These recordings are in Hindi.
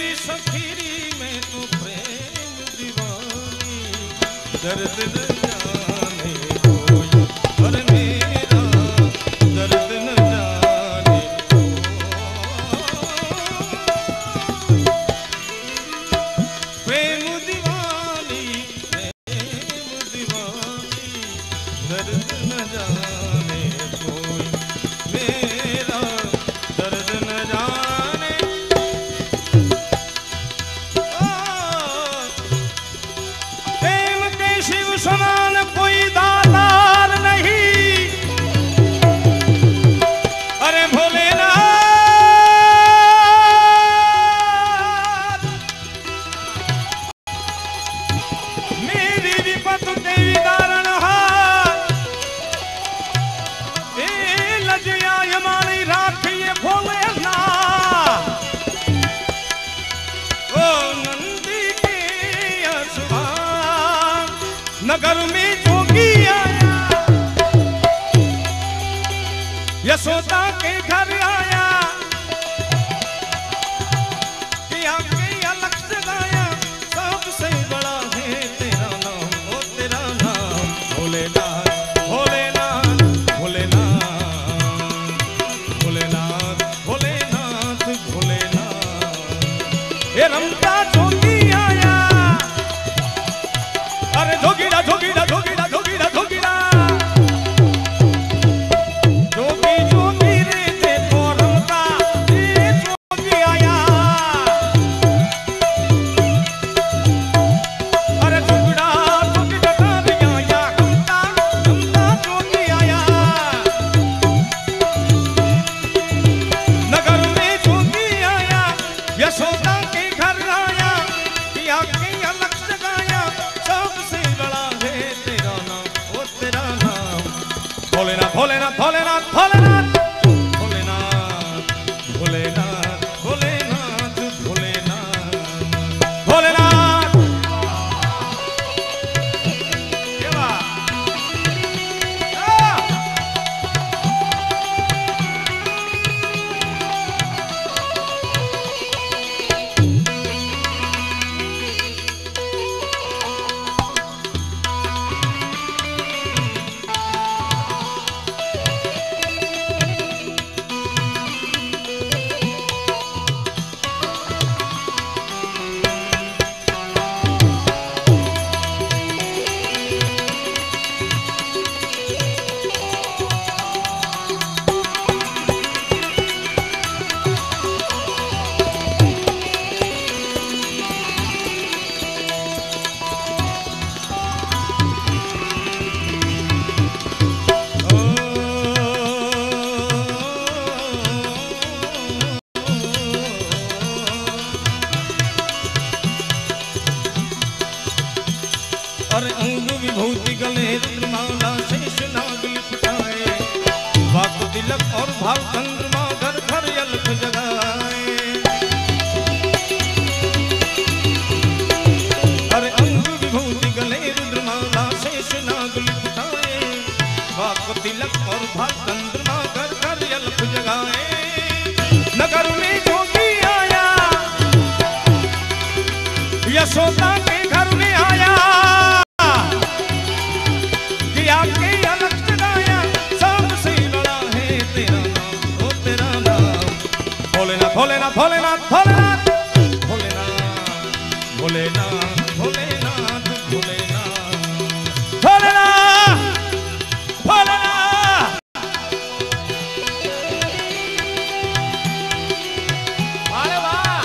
मेरी सखीरी में तो प्रेम दीवानी, दर्द न जाने कोई और मेरा दर्द न जाने प्रेम दीवानी, प्रेम दीवानी, दर्द न जाने कोई मेरा दर्द न जाने। प्रेम के शिव समान कोई दातार नहीं, अरे भोलेनाथ मेरी विपत तेरी तारणहार, ए लजया यमानी राखिए भोलेनाथ। ओ नंदी के असवार नगर में जोगी आया, यशोदा के घर आया, किया किया लक्ष्य जगाया, सबसे बड़ा है तेरा नाम, ओ तेरा नाम भोलेनाथ, भोलेनाथ, भोलेनाथ, भोलेनाथ, भोलेनाथ, भोलेनाथ। ये रमता जोगी आया, अरे जोगीरा जोगीरा जोगीरा जोगीरा जोगीरा, जोगी जोगी रे ते तो रमता ये जोगी आया, अरे जोगीरा जोगीरा तारिया या रमता रमता जोगी आया, नगर में जोगी आया, यशोदा के घर आया, किया किया लक्ष्य जगाया, सबसे बड़ा है तेरा नाम, ओ तेरा नाम भोलेनाथ, भोलेनाथ, भोलेनाथ, भोलेनाथ, भोलेनाथ, भोलेनाथ, भोलेनाथ, भोलेनाथ, भोलेनाथ। ये बात। और अंग विभूति गले रुद्रमाला शेष नाग लिपटाए, वाक तिलक और भाव चंद्रमा घर घर अलख जगाए। और अंग विभूति गले रुद्रमाला शेष नाग लिपटाए, वाक तिलक और भाव चंद्रमा घर घर अलख जगाए। नगर में जोगी आया, यशोदा के घर में आया, भोलेनाथ, भोलेनाथ, भोलेनाथ, भोलेनाथ, भोलेनाथ, भोलेनाथ, भोलेनाथ, भोलेनाथ, भोलेनाथ, भोलेनाथ। अरे वाह।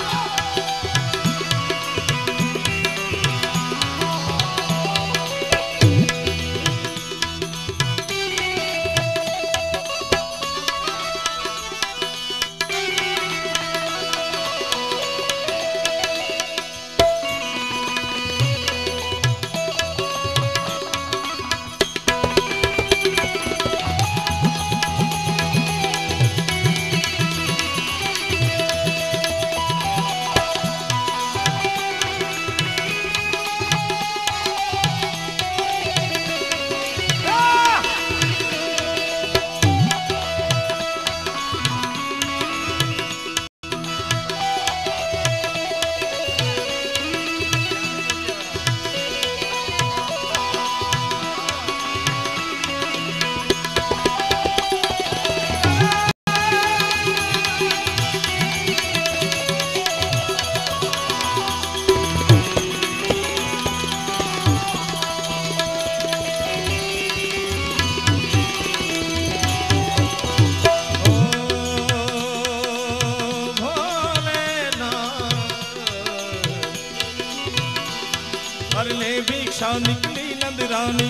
भिक्षा निकली नंदरानी,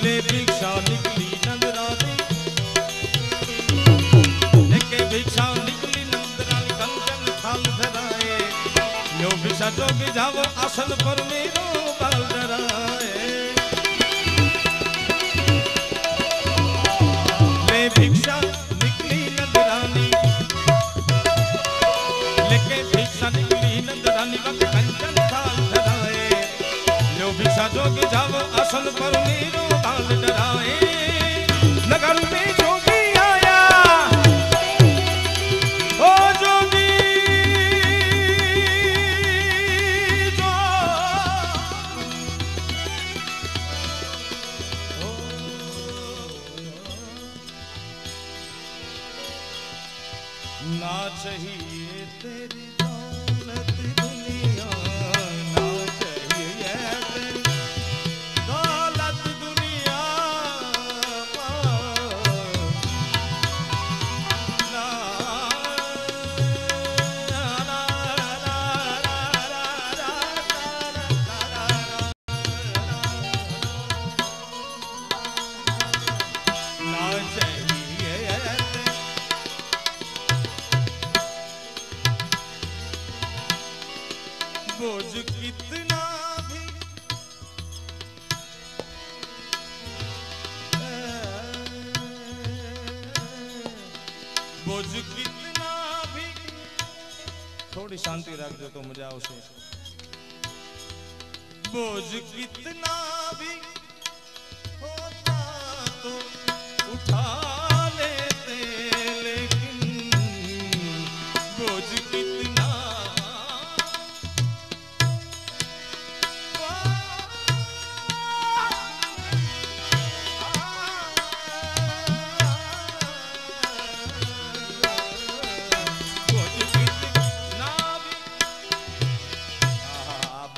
ले भिक्षा निकली नंदरानी, लेके भिक्षा निकली नंदरानी, कंचन थाल धराए, यो भिक्षा जोगी जावो आसन पर मेरो बाल धराए। ले भिक्षा निकली नंदरानी, लेके भिक्षा निकली नंदरानी, कंचन थाल धराए, यो भिक्षा जोगी जावो आसन पर मेरो बाल धराए। नगर में जोगी आया, ओ जोगी जो, ना चाहिए तेरी दौलत दुनिया, ना चाहिए तेरी दौलत दुनिया, ना, ना चाहिए बोझ कितना भी बोझ कितना भी, थोड़ी शांति रख दो तो मजा उसे। बोझ कितना भी होता तो उठा लेते, लेकिन बोझ कितना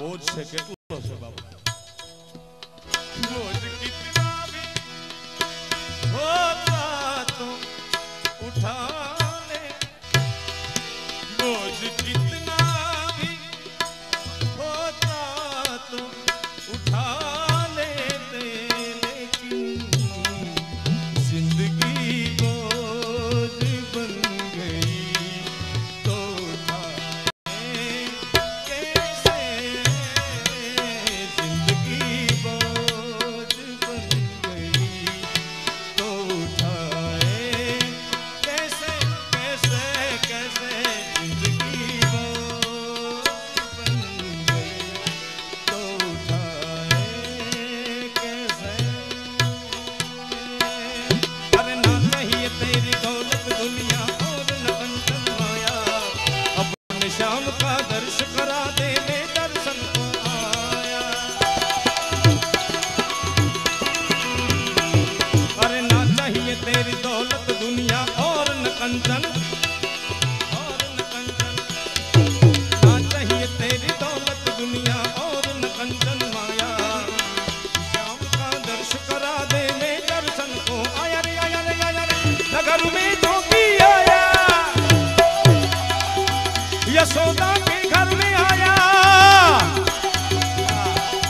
बोझ से के उठो से बाबू, बोझ कितना भी होता तो उठा ले, बोझ कितना भी होता तो उठा लेते, लेकिन जिंदगी बोझ बन गई तो उठाए कैसे, जिंदगी बोझ बन गई तो उठाए कैसे, कैसे कैसे, जिंदगी बोझ बन गई तो उठाए कैसे। अरे ना चाहिए तेरी दौलत दुनिया और न कंचन माया, अपने श्याम का दर्श करा दे, मैं दर्शन को आया। अरे ना चाहिए तेरी दौलत दुनिया और न कंचन, और न कंचन, ना चाहिए तेरी दौलत दुनिया और न कंचन माया, श्याम का दर्श करा दे, मैं दर्शन को आया रे, आया रे, आया रे। नगर में जोगी आया, यशोदा के घर में आया,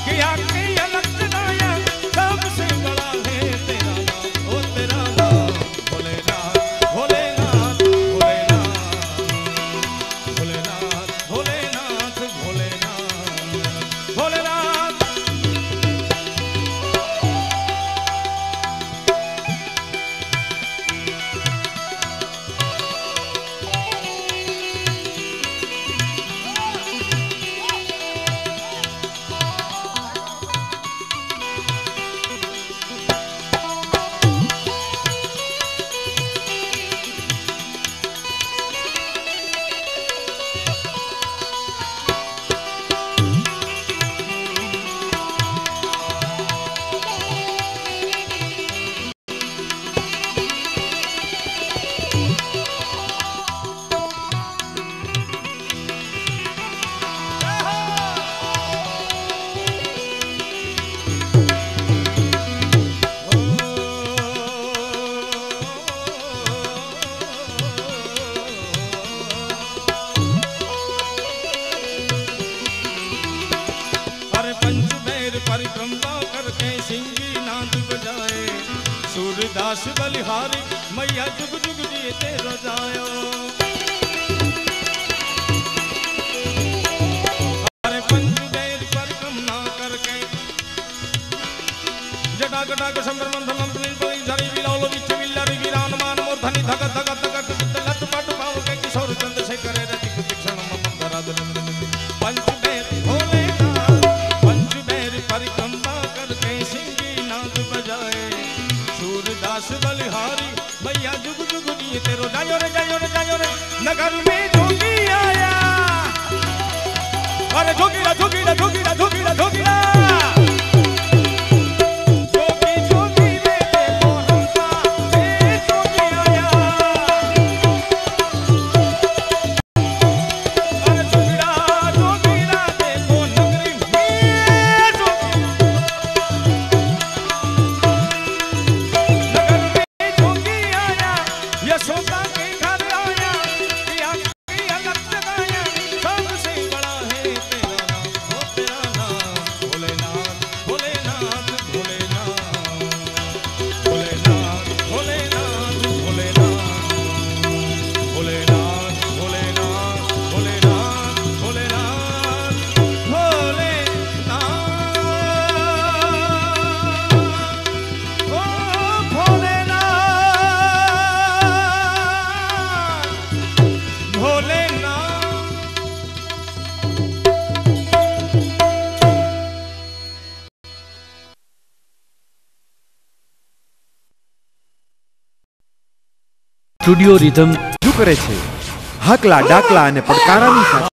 किया के अलग जगाया, सबसे बड़ा है तेरा नाम, ओ तेरा नाम भोलेनाथ, भोलेनाथ, भोलेनाथ, भोलेनाथ, भोलेनाथ, भोलेनाथ, भोलेनाथ। सूरदास बलिहारी मैया जुग जुग जी तेरो जायो। अरे पंचुबेर परिक्रमा करके जटा गटा के संबर मंथन मंथन कोई झरी विलालो बिच विल्लारी वीरान मान मूर्धनि धक धक धक लट पट पाव के किशोर चंद्र से करे रति कुतिक्षण मम धराधन पंचुबेर भोलेनाथ पंचुबेर परिक्रमा करके सिंगी नाद बजाए सूरदास बलिहारी मैया जुग जुग जी तेरो जायो रे नगर में जोगी आया। अरे जोगीरा जोगीरा जोगीरा जोगीरा जोगीरा સ્ટુડિયો રિધમ શું કરે છે હાકલા ડાકલા અને પડકારાની સાથે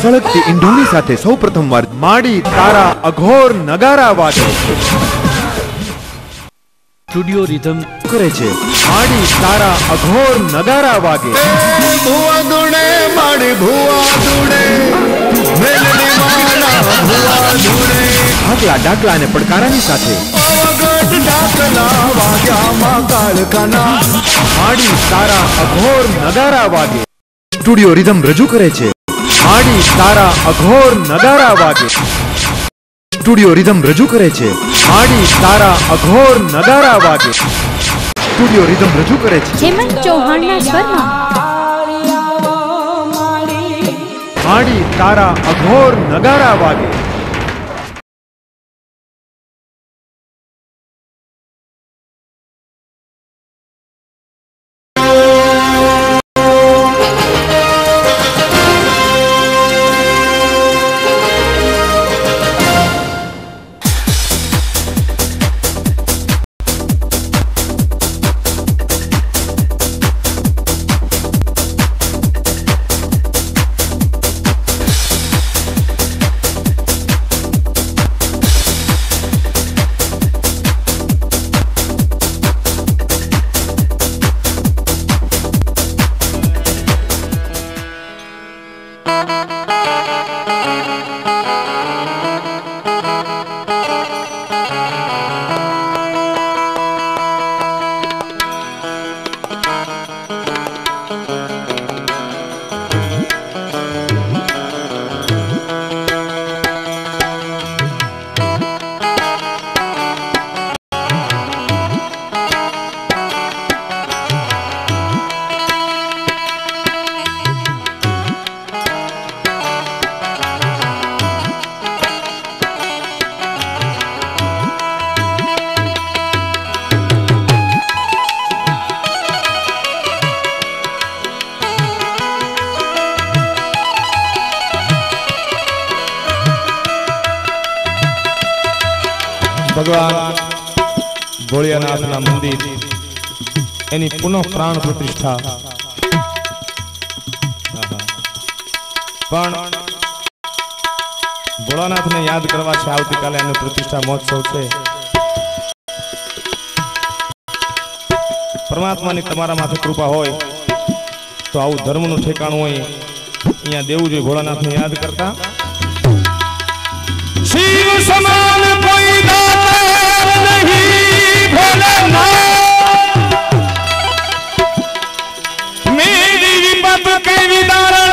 સળગતી ઈંઢોની સાથે સૌ પ્રથમવાર માડી તારા અઘોર નગારા વાગે સ્ટુડિયો રિધમ કરે છે માડી તારા અઘોર નગારા વાગે ભુવા દુડે માડી ભુવા દુડે મેલડી માના ભુવા દુડે હાકલા ડાકલા અને પડકારાની સાથે અગટ ડાકલા વાગ્યામાં કાળકાના માડી તારા અઘોર નગારા વાગે સ્ટુડિયો રિધમ રજૂ કરે છે માડી તારા અઘોર નગારા વાગે સ્ટુડિયો રિધમ રજૂ કરે છે માડી તારા અઘોર નગારા વાગે સ્ટુડિયો રિધમ રજૂ કરે છે હેમંત ચૌહાણના સ્વરમાં માડી તારા અઘોર નગારા વાગે ભગવાન ભોળિયાનાથના મંદિર એની પુનઃ પ્રાણ પ્રતિષ્ઠા પણ ભોળાનાથને યાદ કરવા છે આવતીકાલે એનો પ્રતિષ્ઠા મહોત્સવ છે પરમાત્માની તમારા માથે કૃપા હોય તો આવું ધર્મનું ઠેકાણું હોય અહીંયા દેવું જોઈએ ભોળાનાથને યાદ કરતા શિવ સમાન કોઈ દાતા નહીં ભોલેનાથ मेरी विपत के विदारण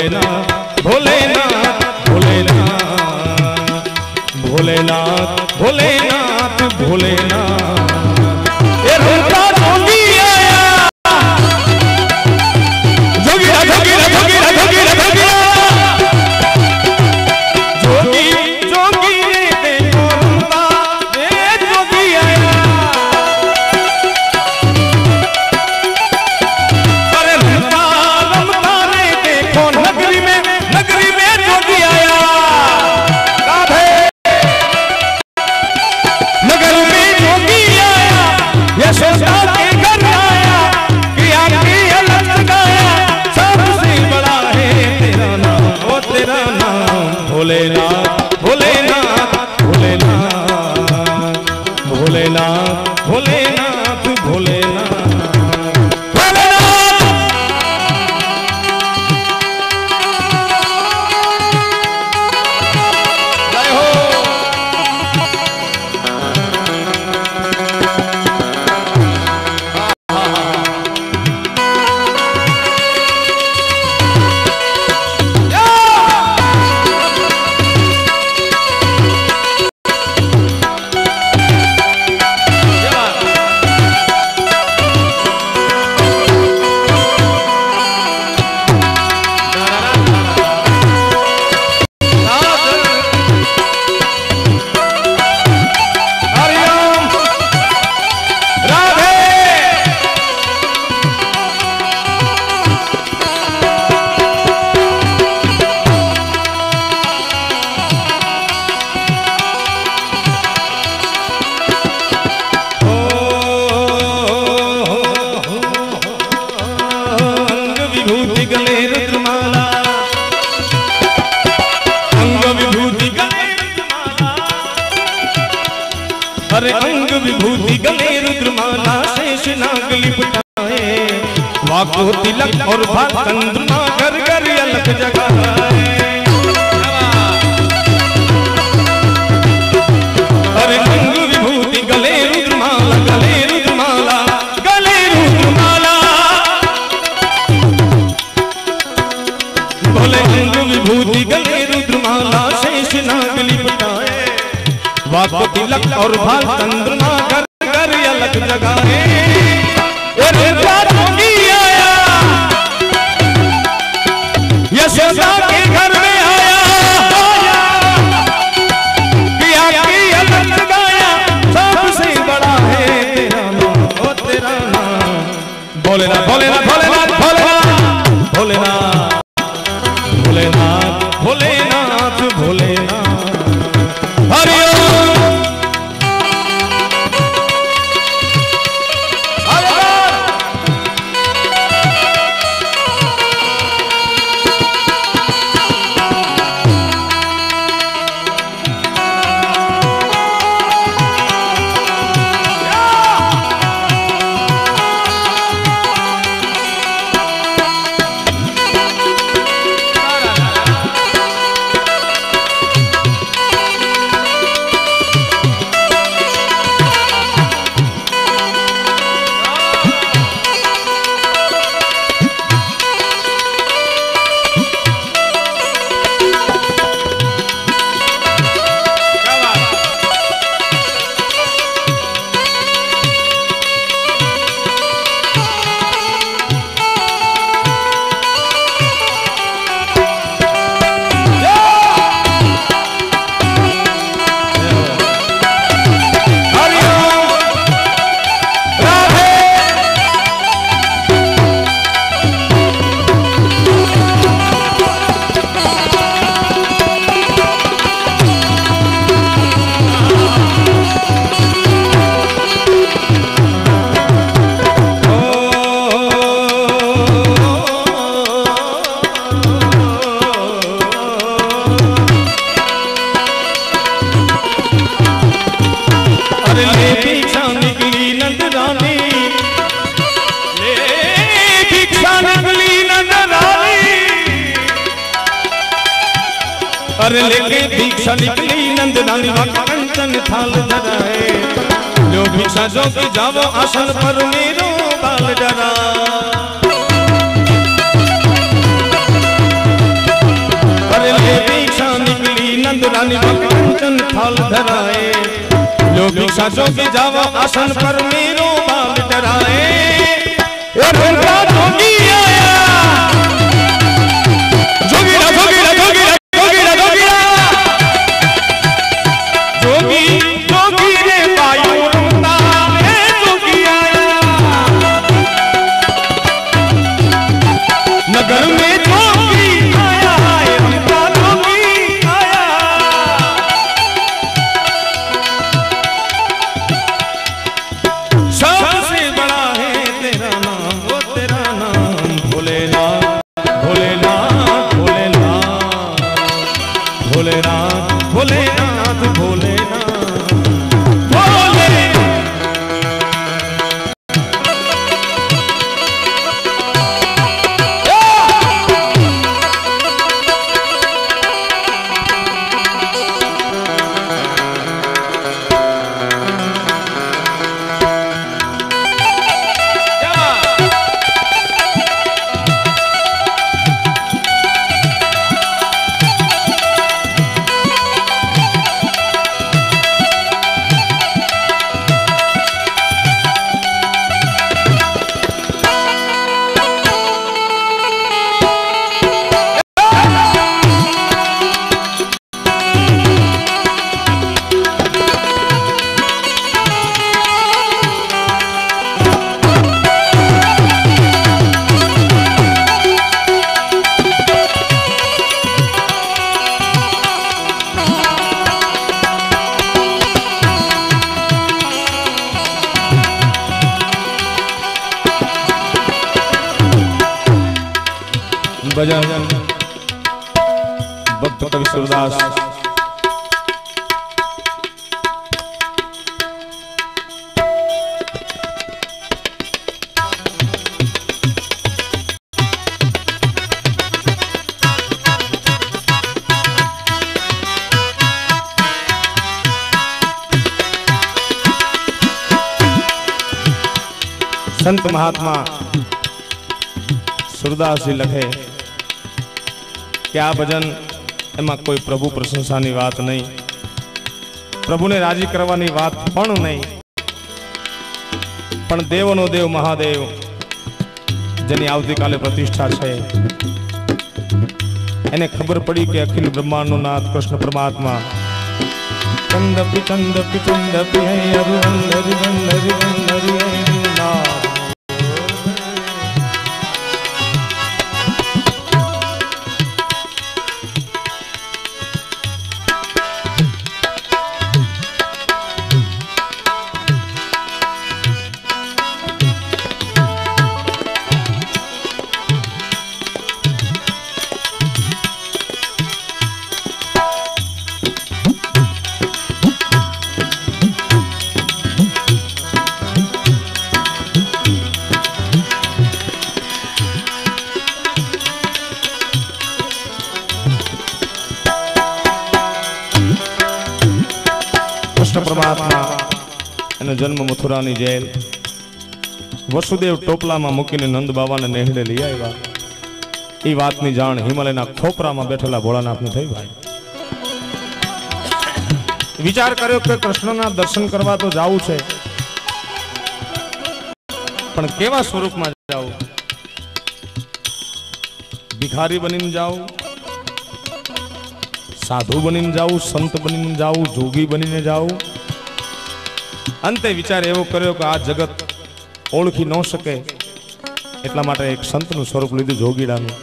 भोलेनाथ भोलेनाथ भोलेनाथ भोलेनाथ भोलेनाथ भोलेनाथ ये रूठा जोगी आया जोगीरा जोगीरा जोगीरा जोगीरा जोगीरा जोगी जोगी रे देखो रूठा ये जोगी आया अरे रूठा रमता रे देखो नगरी में जोगी आया राधे नगर में जोगी आया यशोदा के घर आया क्रिया की अलग लगाया सबसे बड़ा है तेरा नाम ओ तेरा नाम भोलेनाथ भोलेनाथ भोलेनाथ भोलेनाथ भोलेनाथ भोलेनाथ जय हो हरिओम राधे अंग विभूति गले रुद्रमाला अंग विभूति गले रुद्रमाला अरे अंग विभूति गले रुद्रमाला शेष नाग लिपटाए वाको तिलक और भात चंद्रमा घर घर अलग जगाए अरे अंग विभूति गले रुद्रमाला गले रुद्रमाला गले रुद्रमाला भोले अंग विभूति गले रुद्रमाला शेष नाग लिपटाए वाको तिलक और भाल चंद्रमा घर घर अलग जगाए ये रूठा जोगी आया यशोदा के घर में आया किया की अलग जगाया सबसे बड़ा है तेरा नाम ओ तेरा नाम भोलेनाथ भोलेनाथ भोलेनाथ भोलेनाथ भोलेनाथ भोलेनाथ भोलेनाथ भोलेनाथ हरिओम अरे लेके भिक्षा निकली नंदरानी कंचन थाल धराए लो भिक्षा जो की जावो आसन पर मेरो बाल डरा दानी भक्त कंचन थाल धराए लो भिक्षा जोगी जावा आसन पर मेरो बाल डराए ढोलका जोगी आया जोगीरा जोगीरा जोगीरा जोगीरा जोगीरा जोगी जोगी रे बायू रंता रे जोगी आया नगर में जोगी आया है रंता जोगी आया सबसे बड़ा है तेरा नाम वो तेरा नाम भोलेनाथ भोलेनाथ भोलेनाथ भोलेनाथ भोलेनाथ भोलेनाथ भोले भजन भक्त कवि सूरदास संत महात्मा सूरदास जी लखे कि आ भजन एमा कोई प्रभु प्रशंसानी बात नहीं, प्रभु ने राजी करवानी बात पण नहीं, पण देवनो देव महादेव जेनी आवती काले प्रतिष्ठा है एने खबर पड़ी कि अखिल ब्रह्मांड नाथ कृष्ण परमात्मा चंदपि चंदपि चंदपि है अरुंदरि वंदरि वंदरि है नाथ परमात्मा जन्म मथुरानी जेल वसुदेव टोपला में मूकीने नंद बाबा ने नेहड़े लई आव्या। ई वातनी जाण हिमालयना खोपरा में बैठेला भोलानाथ ने थई। भाई विचार कर्यो के कृष्णना दर्शन करवा तो जावुं छे, पण केवा स्वरूप में जावुं? भिखारी बनीने जावुं, साधु बनीने जावुं, संत बनीने जावुं, जोगी बनीने जावुं? अंते विचार एवो कर्यो कि आ जगत ओळखी न शके એટલા માટે એક સંતનું સ્વરૂપ લીધું જોગીડાનું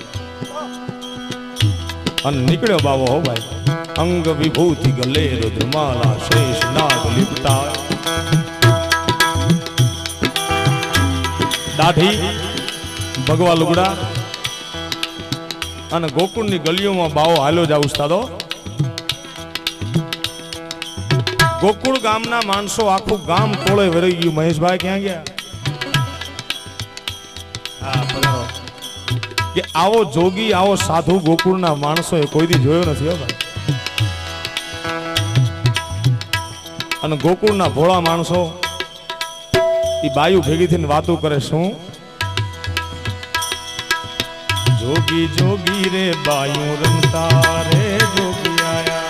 અને નીકળ્યો બાવો હો ભાઈ। અંગ વિભૂતિ ગલે રુદ્રમાલા શેષ નાગ લિપ્તા દાઢી ભગવા લુગડા અને ગોકુળની ગલીઓમાં બાવો હાલ્યો જાવ ઉસ્તાદો। गोकुल गामना माणसो आखू गाम तोड़े वरी गयु। महेश भाई क्या गया? कि आवो जोगी आवो साधु गोकुलना माणसो कोई दी जोयो नथी हो भाई। अने गोकुलना भोळा माणसो ई बायु भेगी थीने वातो करे छू? जोगी जोगी रे बायु रमता रे जोगी आया।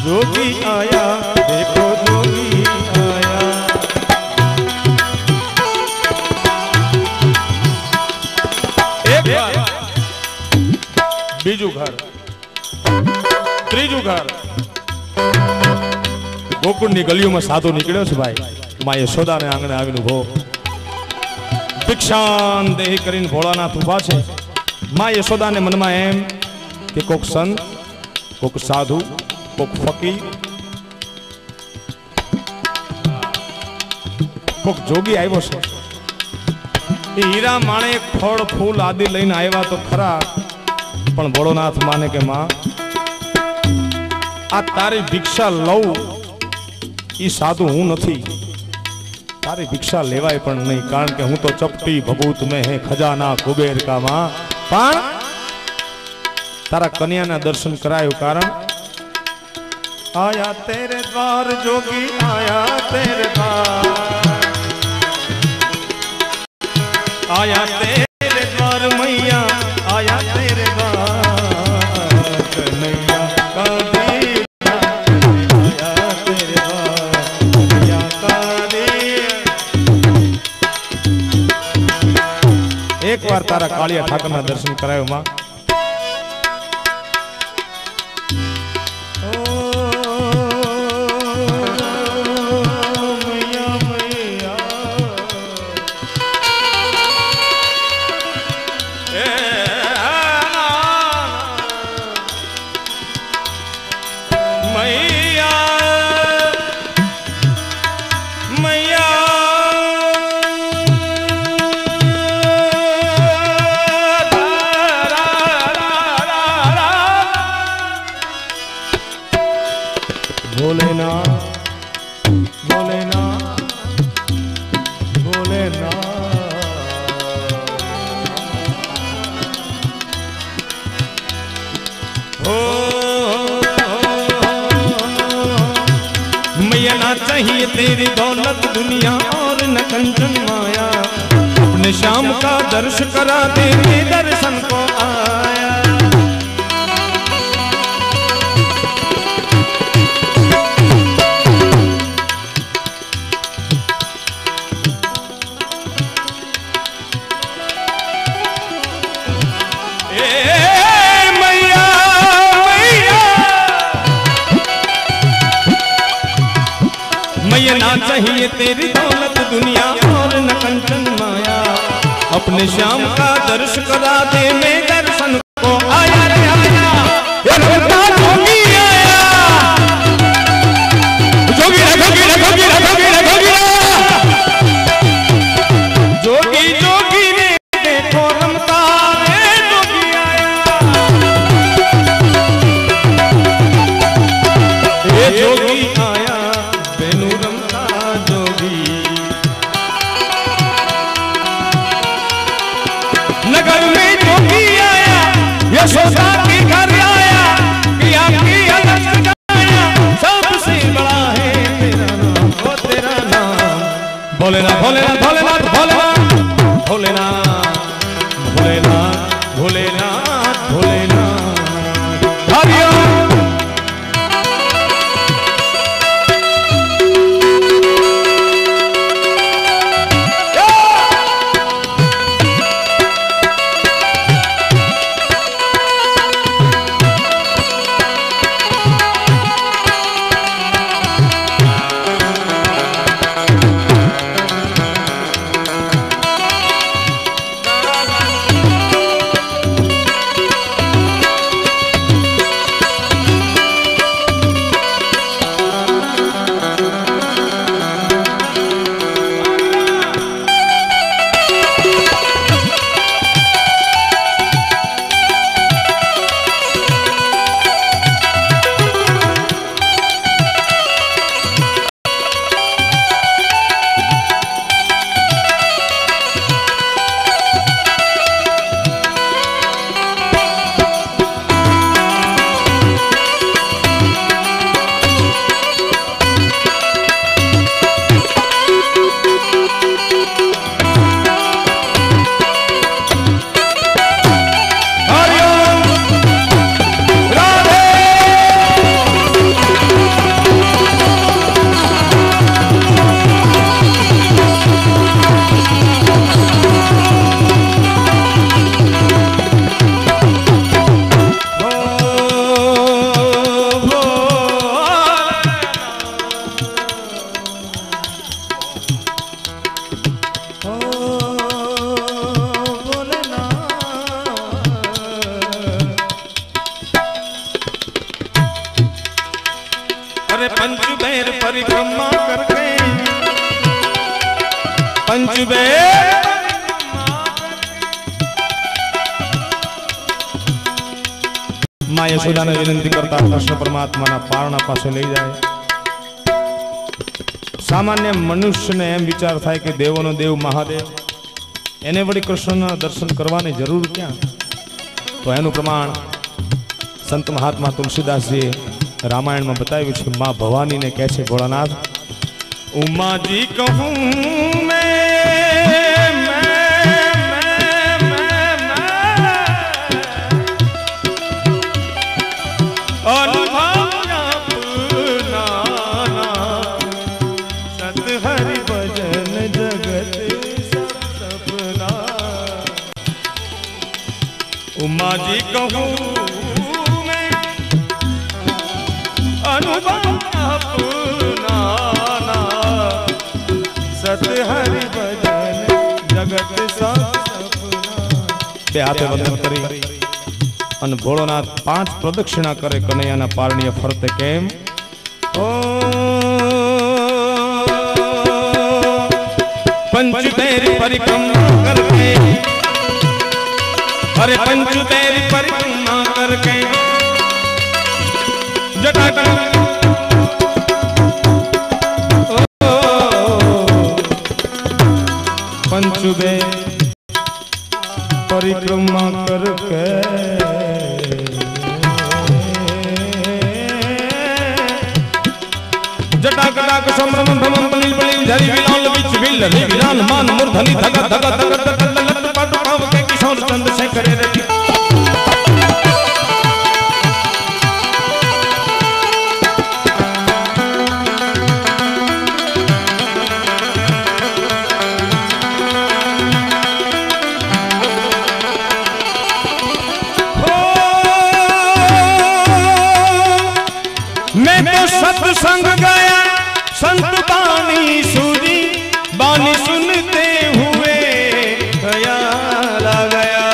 जोगी आया देखो जोगी आया। एक बार बीजू घर त्रीजू घर गोकुळनी गलीओमां साधु निकळ्यो छे भाई। मां यशोदाने आंगणे आवीने उभो भिक्षान देही करीने भोळानाथ उभा छे। मां यशोदाने मनमा एम के कोक संत कोक साधु कोक फकीर कोक जोगी आव्यो छे। हीरा माणेक फळ फूल आदि लईने आव्या तो खरा पण भोळोनाथ माने के मां आ तारी भिक्षा लઉં ई साधु हूँ नथी। तारी भिक्षा लेवाय पण नहीं कारण के हूँ तो चपटी भभूत में है खजाना कुबेर का मां। पण तारा कन्याना दर्शन करायो कारण आया तेरे द्वार जोगी आया तेरे द्वार आया तेरे द्वार मैया आया तेरे द्वार कन्हैया का दीदा आया तेरे द्वार कन्हैया का दीदा। एक बार तारा कालिया ठाकर ना दर्शन करायो मां। चाहिए तेरी दौलत दुनिया और न कंचन माया। अपने श्याम का दर्श करा तेरे दर्शन को आया। ना चाहिए तेरी दौलत दुनिया और न कंचन माया। अपने श्याम का दर्श करा दे मैं दर्शन को आया रे आया। जोगी आया जोगी जोगी जोगी जोगी जोगी जोगी ने देखो रमता रे जोगी आया। ये जोगी आया बेनू रमता जोगी। नगर में जोगी आया यशोदा के घर आया किया किया गाया सबसे बड़ा है तेरा नाम वो तेरा नाम। भोलेनाथ भोलेनाथ भोलेनाथ भोलेनाथ भोलेनाथ भोलेनाथ भोलेनाथ भोलेनाथ हरिओम। अरे पंचबेर परिक्रमा करके पंचबेर मां यशोदा ने विनंती करता कृष्ण परमात्मा पारणा पास लई जाए। सामान्य मनुष्य ने एम विचार थाय कि देवोनो देव महादेव एने वળી कृष्ण दर्शन करवानी जरूर क्या। तो एनु प्रमाण संत महात्मा तुलसीदास जी रामायण में बताव्યું છે। मां भवानी ने कहे छे भोलानाथ उमा जी कहूं उमा जी कहूं मैं अनुभव अपना सत हरि भजन जगत सपना। बे हाथे वंदन करी अन भोळोनाथ 5 प्रदक्षिणा करे कन्हैयाना पारણીએ ફરતે કેમ। ओ पंचबेर परिक्रमा करके अरे पंचबेर परिक्रमा करके जटाटन पंचबेर परिक्रमा करके जटाकटाक संभ्रम भ्रमण बलिल बलिल झरी विलाल बीच बिल विलान मान मूर्धनि धग धग धग धग लट पट पाव के किशोर चंद से करे रति। मैं तो सत्संग गया संत बानी सुनी बानी सुनते हुए ख्याल आ गया।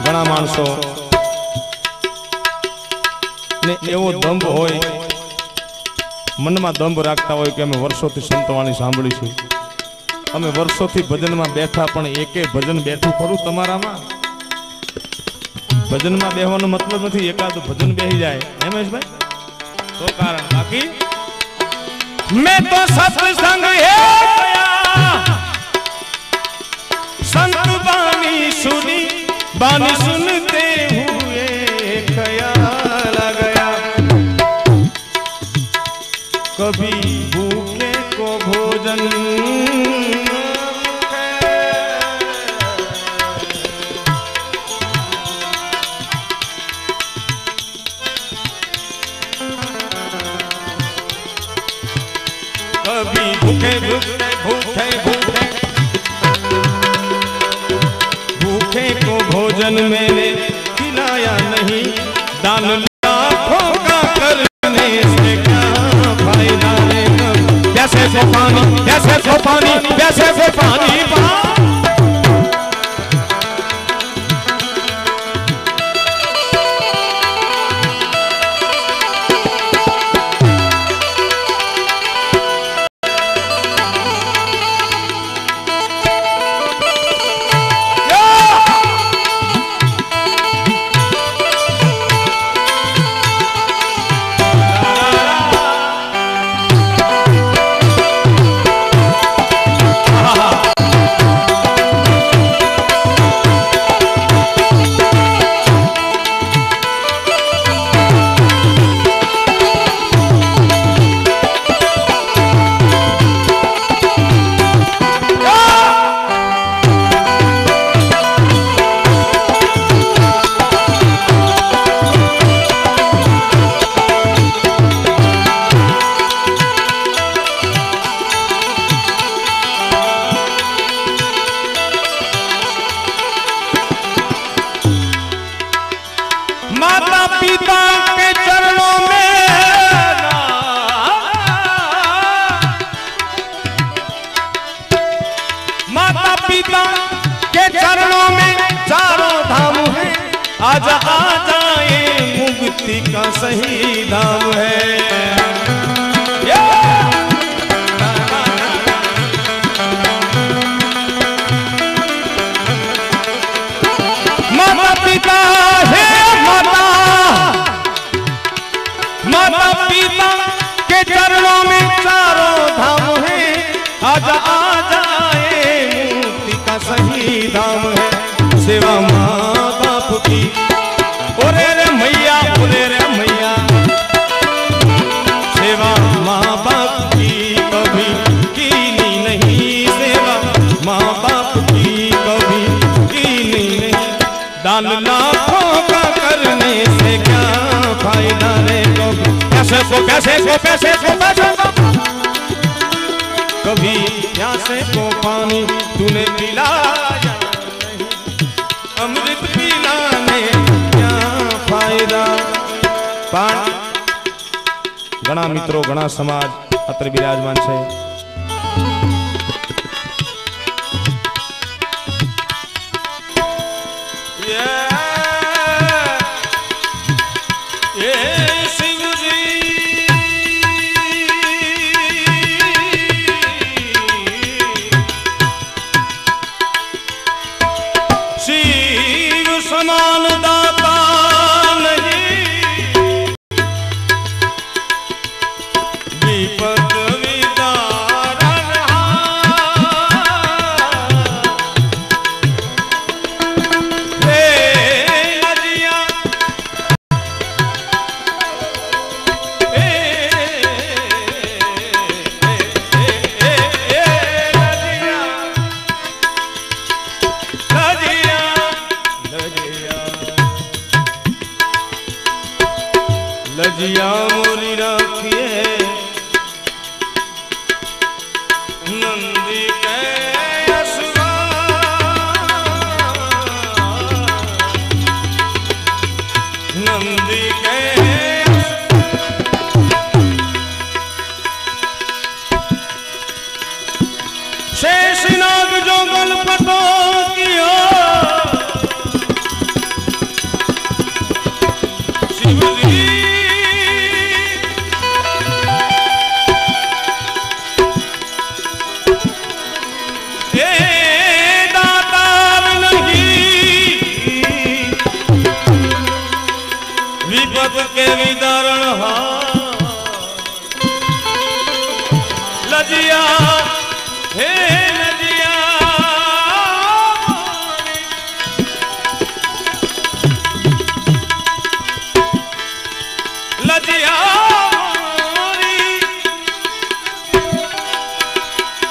घणा माणसो ने एवो दंभ होय मन में दंभ राखता होय कि अमे वर्षोथी संतवाणी सांभळी छे अमे वर्षोथी भजन में बैठा पण एके भजन बैठू खरू तमारामां। भजन में बेहवानो मतलब नहीं एकाद भजन बेही जाए हेमेश भाई तो कारण बाकी मैं तो सत्संग है गया संत बानी सुनी बानी सुनते हुए ख्याल आ गया। कभी भूखे को भोजन कभी भूखे भूखे भूखे भूखे भूखे को भोजन मैंने खिलाया नहीं दान लाखों का करने से क्या फायदा है। कैसे से पानी कैसे से पानी कैसे से पानी पिता के चरणों में चारों धाम है, आजा आजा ये मुक्ति का सही धाम है। माता पिता है माता, माता पिता के चरणों में चारों धाम है, आजा आजा ये मुक्ति का सही धाम है। सेवा माँ बाप की ओरे रे मैया, ओरे रे मैया, सेवा माँ बाप की कभी कीनी नहीं, सेवा माँ बाप की कभी कीनी नहीं। दान लाखों का करने से क्या फायदा रे, पैसे को पैसे को पैसे को पैसे को, कभी प्यासे को पानी तूने पिलाया नहीं, अमृत पिलाने क्या फायदा। घણા મિત્રો ઘણા સમાજ અત્રે બિરાજમાન છે। शिव समान दाता नहीं, विपद विदारण हे लजिया, लजिया मोरी रखिए नंदी के असुआ, नंदी के शेषनाग जो गलपटो किया, शिव जी दातार नहीं, विपद के विदारण लजिया हे लजिया, लजिया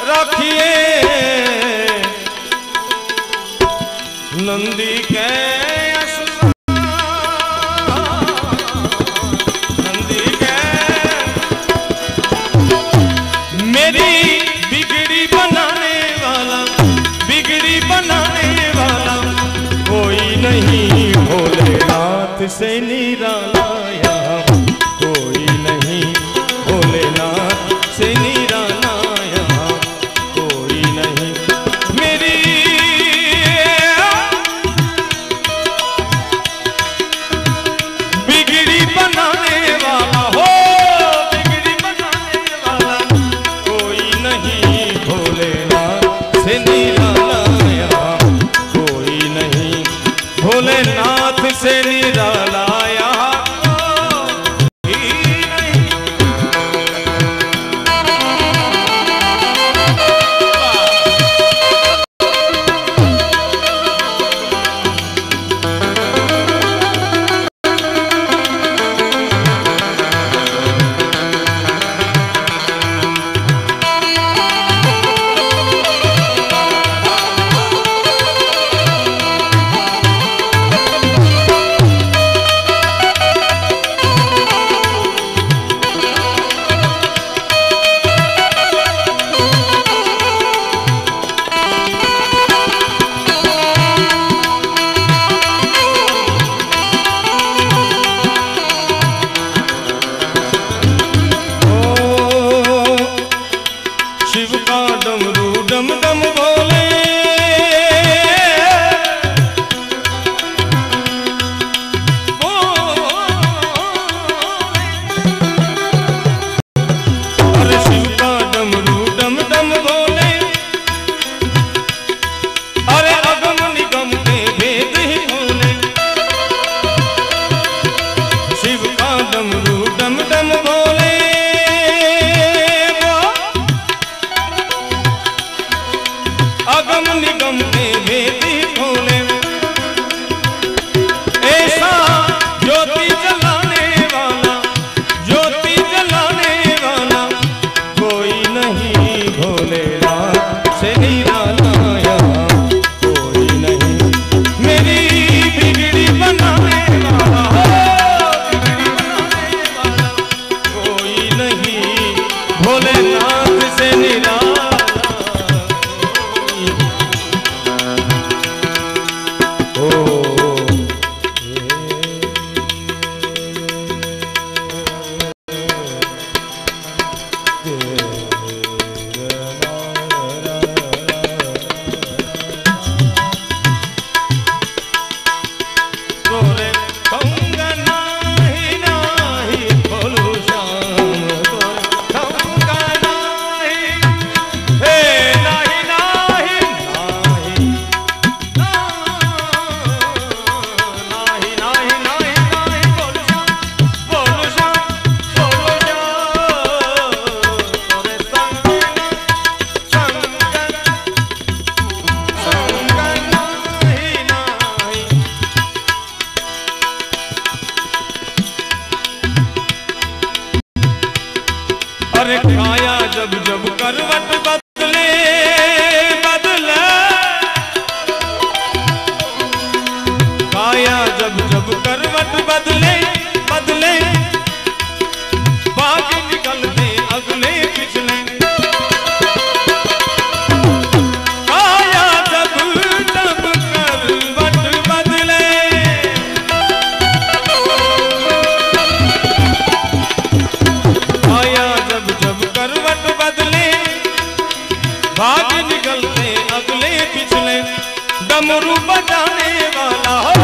रखिए नंदी के असुआ, नंदी के मेरी बिगड़ी बनाने वाला, बिगड़ी बनाने वाला कोई नहीं, भोलेनाथ से निराला यहाँ कोई नहीं, भोलेनाथ से निराला यहाँ कोई नहीं। मेरी बिगड़ी बनाने वाला हो, बिगड़ी बनाने वाला कोई नहीं, भोलेनाथ से निराला यहाँ कोई नहीं, भोलेनाथ से निराला यहाँ कोई नहीं। शिव का डमरू डम डम बोले, अगम निगम के भेदी खोले, ऐसा ज्योति जलाने वाला, ज्योति जलाने वाला कोई नहीं भोलेनाथ से निराला, कोई नहीं मेरी बिगड़ी बनाने वाला, बिगड़ी बनाने वाला कोई नहीं भोलेनाथ से निराला। अरे काया जब जब करवट बदले बदले, काया जब जब करवट बदले बदले, बाकी निकलते अगले पिछले, काया जब जब करवट बदले, काया जब करवट बदले, भाग निकलते अगले पिछले, डमरू बजाने वाला हो,